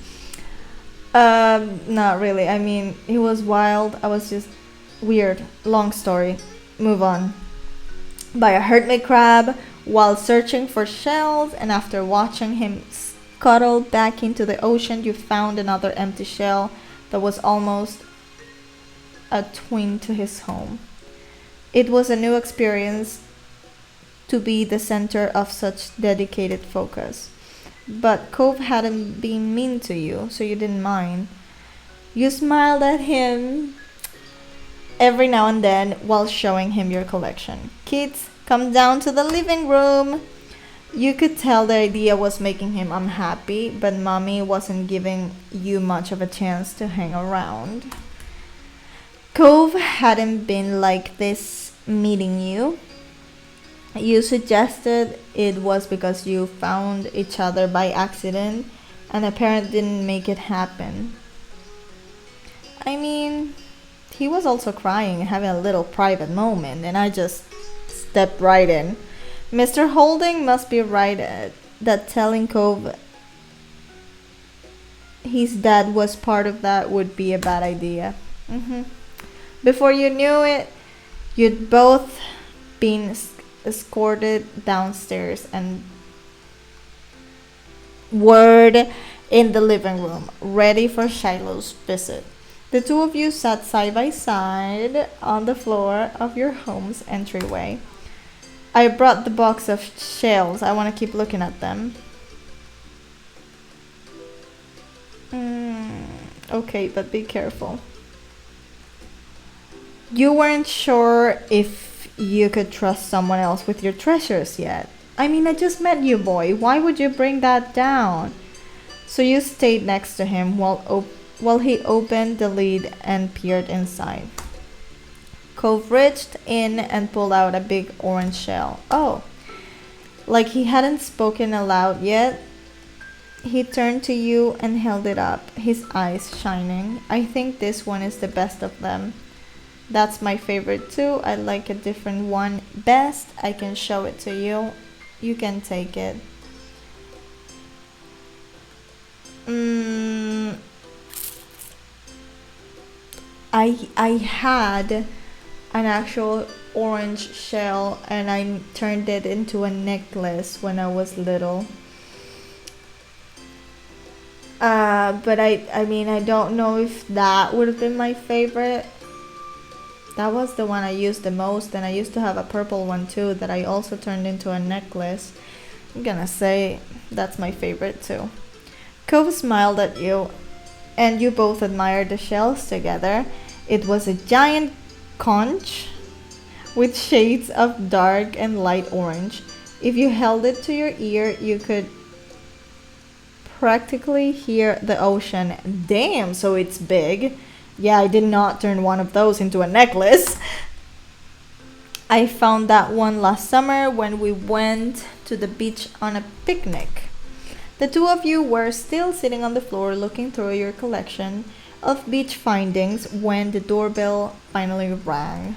A: Not really. I mean, he was wild. I was just weird. Long story. Move on. By a hermit crab while searching for shells, and after watching him scuttle back into the ocean, you found another empty shell that was almost a twin to his home. It was a new experience to be the center of such dedicated focus. But Cove hadn't been mean to you, so you didn't mind. You smiled at him every now and then while showing him your collection. Kids, come down to the living room. You could tell the idea was making him unhappy, but Mommy wasn't giving you much of a chance to hang around. Cove hadn't been like this meeting you. You suggested it was because you found each other by accident and a parent didn't make it happen. I mean, he was also crying and having a little private moment, and I just stepped right in. Mr. Holding must be right that telling Cove his dad was part of that would be a bad idea. Before you knew it, you'd both been escorted downstairs and word in the living room, ready for Shiloh's visit. The two of you sat side by side on the floor of your home's entryway. I brought the box of shells. I want to keep looking at them. Okay, but be careful. You weren't sure if you could trust someone else with your treasures yet. I mean, I just met you, boy. Why would you bring that down? So you stayed next to him while he opened the lid and peered inside. Cove reached in and pulled out a big orange shell. Oh, like he hadn't spoken aloud yet. He turned to you and held it up, his eyes shining. I think this one is the best of them. That's my favorite too. I like a different one best. I can show it to you. You can take it. I had an actual orange shell and I turned it into a necklace when I was little. But I mean, I don't know if that would have been my favorite. That was the one I used the most, and I used to have a purple one too that I also turned into a necklace. I'm gonna say that's my favorite too. Cove smiled at you, and you both admired the shells together. It was a giant conch with shades of dark and light orange. If you held it to your ear, you could practically hear the ocean. Damn, so it's big. Yeah, I did not turn one of those into a necklace. I found that one last summer when we went to the beach on a picnic. The two of you were still sitting on the floor looking through your collection of beach findings when the doorbell finally rang.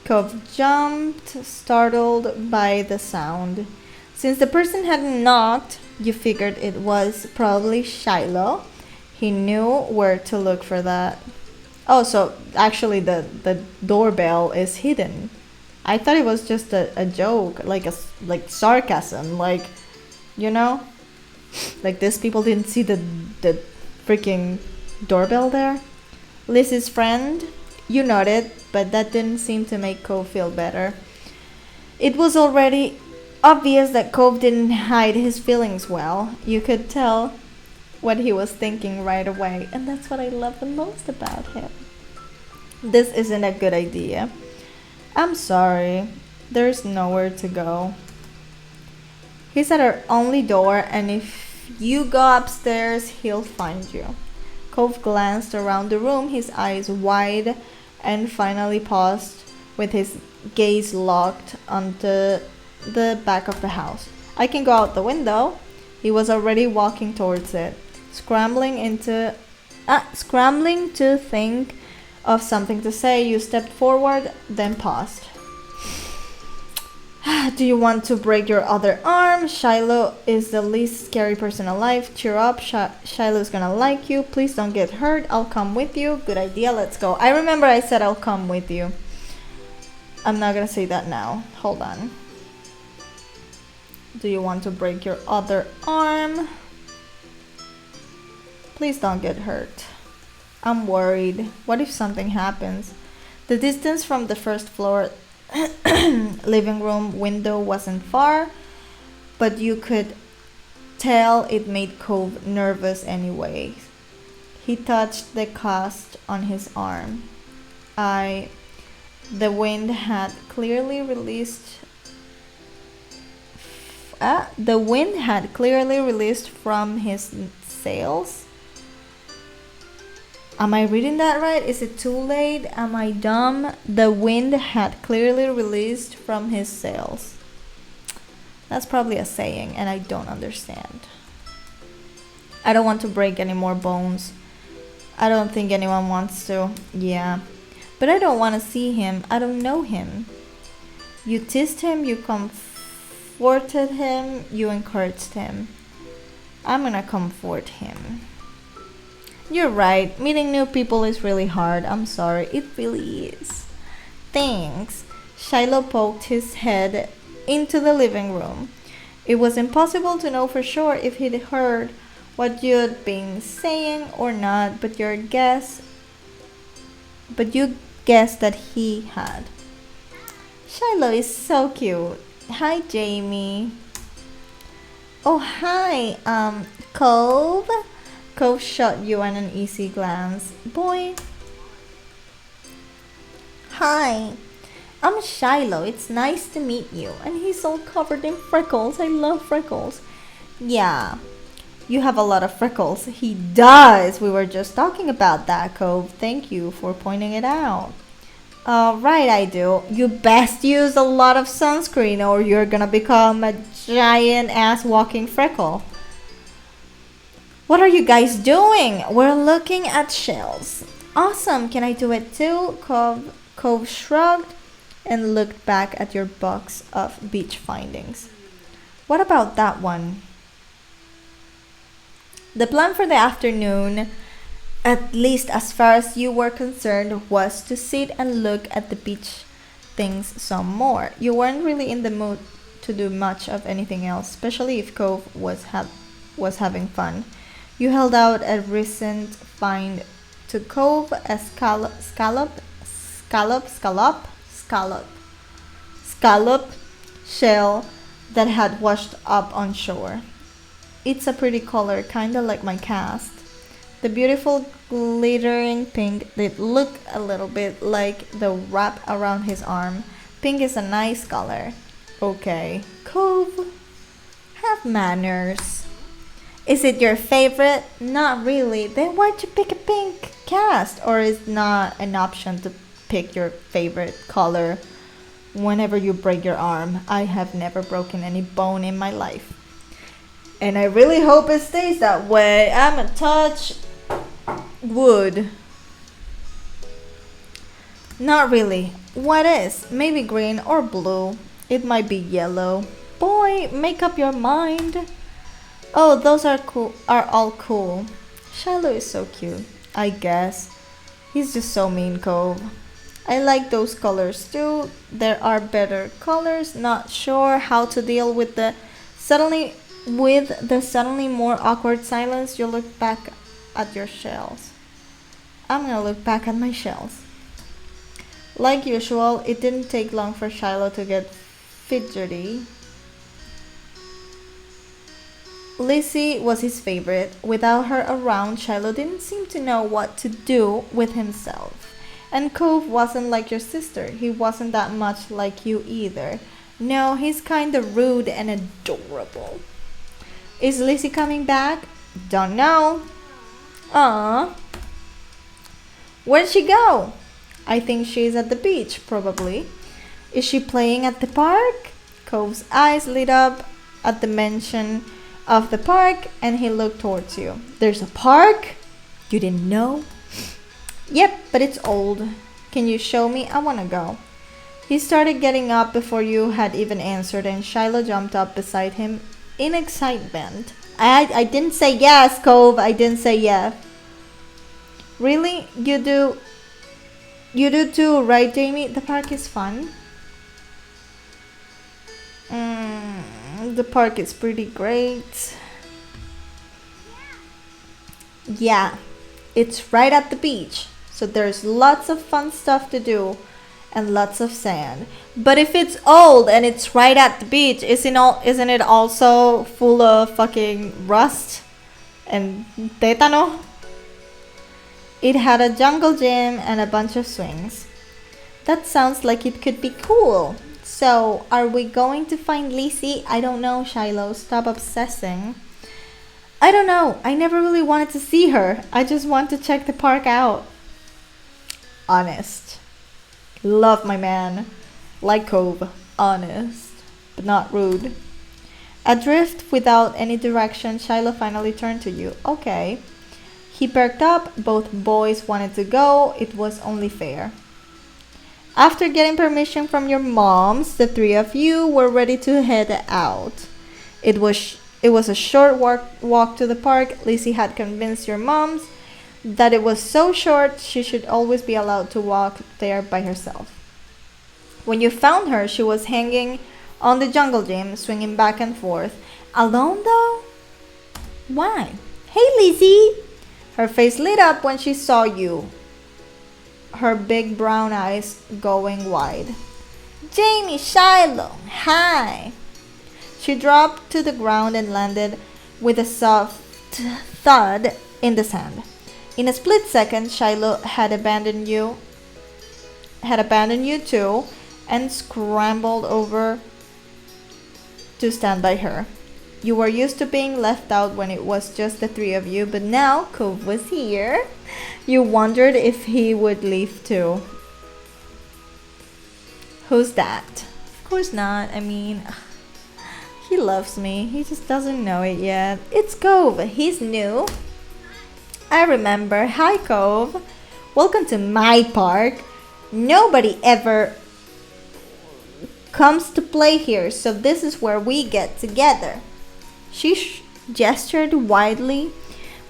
A: Cove jumped, startled by the sound. Since the person had knocked, you figured it was probably Shiloh. He knew where to look for that. Oh, so actually the doorbell is hidden. I thought it was just a joke, like sarcasm, like, you know, like these people didn't see the freaking doorbell there. Liz's friend, you nodded, but that didn't seem to make Cove feel better. It was already obvious that Cove didn't hide his feelings well. You could tell what he was thinking right away, and that's what I love the most about him. This isn't a good idea. I'm sorry. There's nowhere to go. He's at our only door, and if you go upstairs, he'll find you. Cove glanced around the room, his eyes wide, and finally paused with his gaze locked onto the back of the house. I can go out the window. He was already walking towards it, scrambling to think of something to say. You stepped forward, then paused. Do you want to break your other arm? Shiloh is the least scary person alive. Cheer up, Shiloh's gonna like you. Please don't get hurt. I'll come with you. Good idea, let's go. I remember I said I'll come with you. I'm not gonna say that now. Hold on. Do you want to break your other arm? Please don't get hurt. I'm worried. What if something happens? The distance from the first floor living room window wasn't far, but you could tell it made Cove nervous anyway. He touched the cast on his arm. The wind had clearly released from his sails. Am I reading that right? Is it too late? Am I dumb? The wind had clearly released from his sails. That's probably a saying, and I don't understand. I don't want to break any more bones. I don't think anyone wants to. Yeah. But I don't want to see him. I don't know him. You teased him, you comforted him, you encouraged him. I'm gonna comfort him. You're right. Meeting new people is really hard. I'm sorry. It really is. Thanks. Shiloh poked his head into the living room. It was impossible to know for sure if he'd heard what you'd been saying or not, but you guessed that he had. Shiloh is so cute. Hi, Jamie. Oh, hi, Cove. Cove shot you an uneasy glance. Boy. Hi, I'm Shiloh. It's nice to meet you. And he's all covered in freckles. I love freckles. Yeah, you have a lot of freckles. He does. We were just talking about that, Cove. Thank you for pointing it out. Right, I do. You best use a lot of sunscreen or you're gonna become a giant ass walking freckle. What are you guys doing? We're looking at shells. Awesome. Can I do it too? Cove shrugged and looked back at your box of beach findings. What about that one? The plan for the afternoon, at least as far as you were concerned, was to sit and look at the beach things some more. You weren't really in the mood to do much of anything else, especially if Cove was having fun. You held out a recent find to Cove, a scallop shell that had washed up on shore. It's a pretty color, kinda like my cast. The beautiful glittering pink did look a little bit like the wrap around his arm. Pink is a nice color. Okay, Cove, have manners. Is it your favorite? Not really. Then why'd you pick a pink cast? Or is not an option to pick your favorite color whenever you break your arm? I have never broken any bone in my life. And I really hope it stays that way. I'm a touch wood. Not really. What is? Maybe green or blue. It might be yellow. Boy, make up your mind. Oh, those are cool. Are all cool. Shiloh is so cute. I guess. He's just so mean, Cove. I like those colors too. There are better colors. Not sure how to deal with the suddenly more awkward silence. You look back at your shells. I'm gonna look back at my shells. Like usual, it didn't take long for Shiloh to get fidgety. Lizzie was his favorite. Without her around, Shiloh didn't seem to know what to do with himself. And Cove wasn't like your sister. He wasn't that much like you either. No, he's kinda rude and adorable. Is Lizzie coming back? Don't know. Aww. Where'd she go? I think she's at the beach, probably. Is she playing at the park? Cove's eyes lit up at the mention of the park and he looked towards you. There's a park? You didn't know? Yep, but it's old. Can you show me? I wanna go. He started getting up before you had even answered and Shiloh jumped up beside him in excitement. I didn't say yes, Cove. I didn't say yes. Really? You do too, right, Jamie? The park is fun. The park is pretty great. Yeah, it's right at the beach. So there's lots of fun stuff to do and lots of sand. But if it's old and it's right at the beach, isn't it also full of fucking rust and tétano? It had a jungle gym and a bunch of swings. That sounds like it could be cool. So, are we going to find Lizzie? I don't know, Shiloh. Stop obsessing. I don't know. I never really wanted to see her. I just want to check the park out. Honest. Love my man. Like Cove. Honest. But not rude. Adrift without any direction, Shiloh finally turned to you. Okay. He perked up. Both boys wanted to go. It was only fair. After getting permission from your moms, the three of you were ready to head out. It was a short walk to the park. Lizzie had convinced your moms that it was so short she should always be allowed to walk there by herself. When you found her, she was hanging on the jungle gym, swinging back and forth. Alone though? Why? Hey, Lizzie! Her face lit up when she saw you. Her big brown eyes going wide. Jamie, Shiloh, hi! She dropped to the ground and landed with a soft thud in the sand. In a split second, Shiloh had abandoned you too and scrambled over to stand by her. You were used to being left out when it was just the three of you, but now Cove was here. You wondered if he would leave too. Who's that? Of course not. I mean, he loves me. He just doesn't know it yet. It's Cove. He's new. I remember. Hi, Cove. Welcome to my park. Nobody ever comes to play here, so this is where we get together. She gestured widely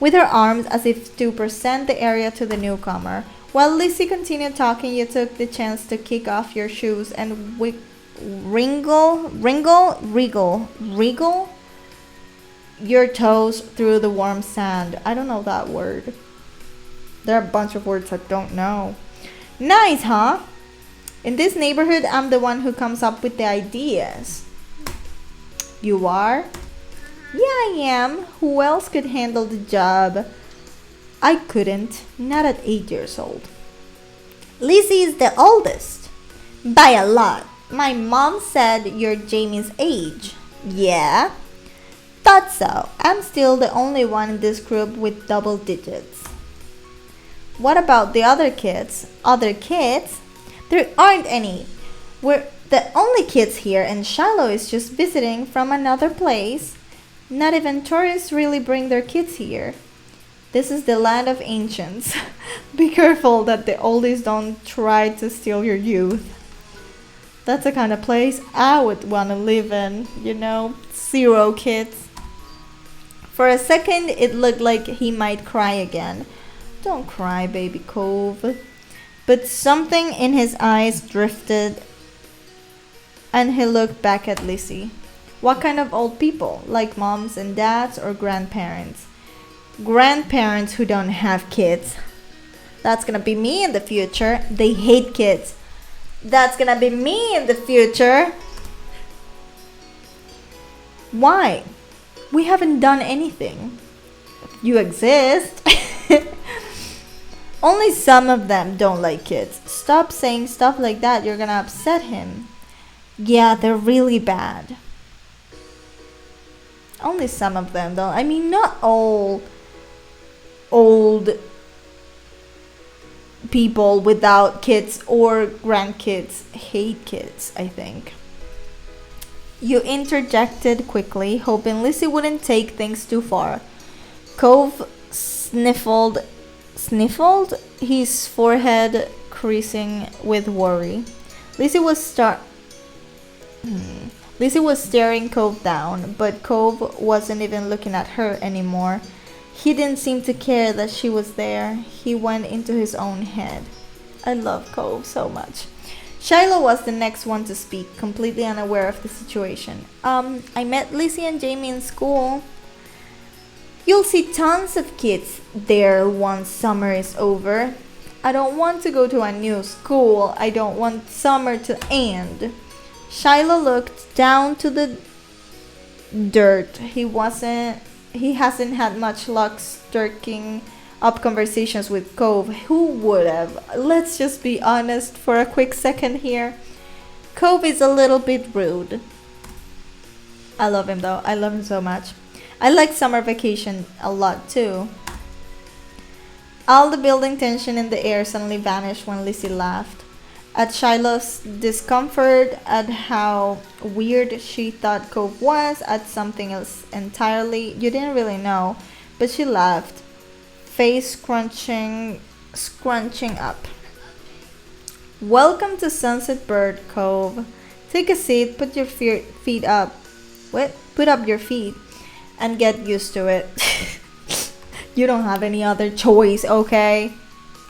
A: with her arms as if to present the area to the newcomer. While Lizzie continued talking, you took the chance to kick off your shoes and wriggle your toes through the warm sand. I don't know that word. There are a bunch of words I don't know. Nice, huh? In this neighborhood, I'm the one who comes up with the ideas. You are? Yeah, I am. Who else could handle the job? I couldn't. Not at 8 years old. Lizzie is the oldest. By a lot. My mom said you're Jamie's age. Yeah? Thought so. I'm still the only one in this group with double digits. What about the other kids? Other kids? There aren't any. We're the only kids here and Shiloh is just visiting from another place. Not even tourists really bring their kids here. This is the land of ancients. Be careful that the oldies don't try to steal your youth. That's the kind of place I would want to live in, you know, 0 kids. For a second, it looked like he might cry again. Don't cry, baby Cove. But something in his eyes drifted and he looked back at Lizzie. What kind of old people? Like moms and dads or grandparents? Grandparents who don't have kids. That's gonna be me in the future. They hate kids. That's gonna be me in the future. Why? We haven't done anything. You exist. Only some of them don't like kids. Stop saying stuff like that. You're gonna upset him. Yeah, they're really bad. Only some of them don't. I mean, not all old people without kids or grandkids hate kids, I think. You interjected quickly, hoping Lizzie wouldn't take things too far. Cove sniffled, his forehead creasing with worry. Lizzie was staring Cove down, but Cove wasn't even looking at her anymore. He didn't seem to care that she was there. He went into his own head. I love Cove so much. Shiloh was the next one to speak, completely unaware of the situation. I met Lizzie and Jamie in school. You'll see tons of kids there once summer is over. I don't want to go to a new school. I don't want summer to end. Shiloh looked down to the dirt. He hasn't had much luck stirring up conversations with Cove. Who would have? Let's just be honest for a quick second here. Cove is a little bit rude. I love him though. I love him so much. I like summer vacation a lot too. All the building tension in the air suddenly vanished when Lizzie laughed. At Shiloh's discomfort, at how weird she thought Cove was, at something else entirely you didn't really know, but she laughed, face scrunching up. Welcome to Sunset Bird Cove. Take a seat, put your feet up. What? Put up your feet and get used to it. You don't have any other choice, okay?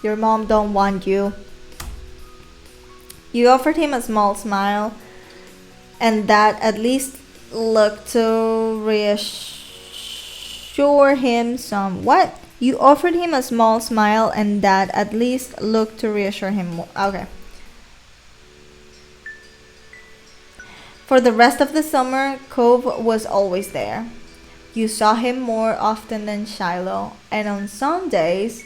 A: Your mom don't want you. You offered him a small smile, and that at least looked to reassure him somewhat. You offered him a small smile, and that at least looked to reassure him. Okay. For the rest of the summer, Cove was always there. You saw him more often than Shiloh, and on some days,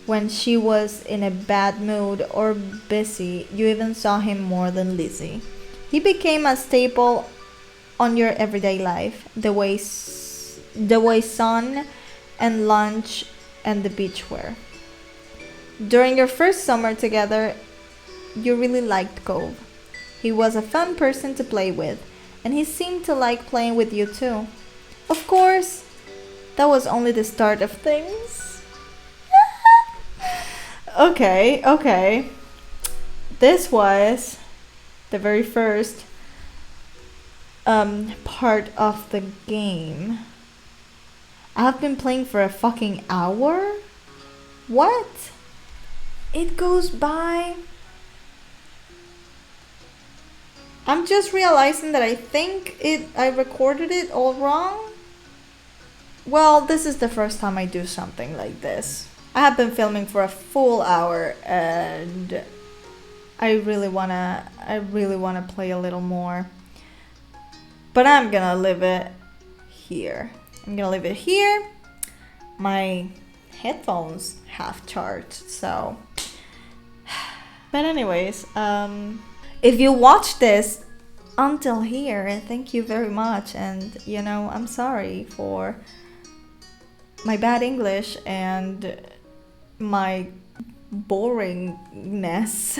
A: when she was in a bad mood or busy, you even saw him more than Lizzie. He became a staple on your everyday life, the way sun and lunch and the beach were. During your first summer together, you really liked Cove. He was a fun person to play with, and he seemed to like playing with you too. Of course, that was only the start of things. Okay. This was the very first part of the game. I've been playing for a fucking hour? What? It goes by. I'm just realizing that I think I recorded it all wrong. Well, this is the first time I do something like this. I have been filming for a full hour and I really wanna play a little more. But I'm gonna leave it here. My headphones have charged, so. But anyways, if you watched this until here, thank you very much. And I'm sorry for my bad English and my boringness.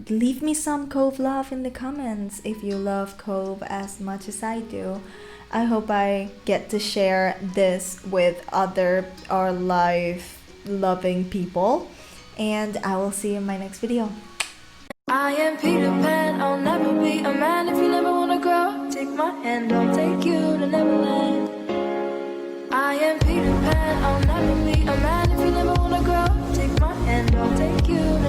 A: Leave me some Cove love in the comments if you love Cove as much as I do. I hope I get to share this with other our life loving people, and I will see you in my next video.
B: I am Peter Pan, I'll never be a man if you never wanna grow. Take my hand, I'll take you to Neverland. I am Peter Pan, I'll never be a man if you never wanna grow. Take my hand, I'll take take you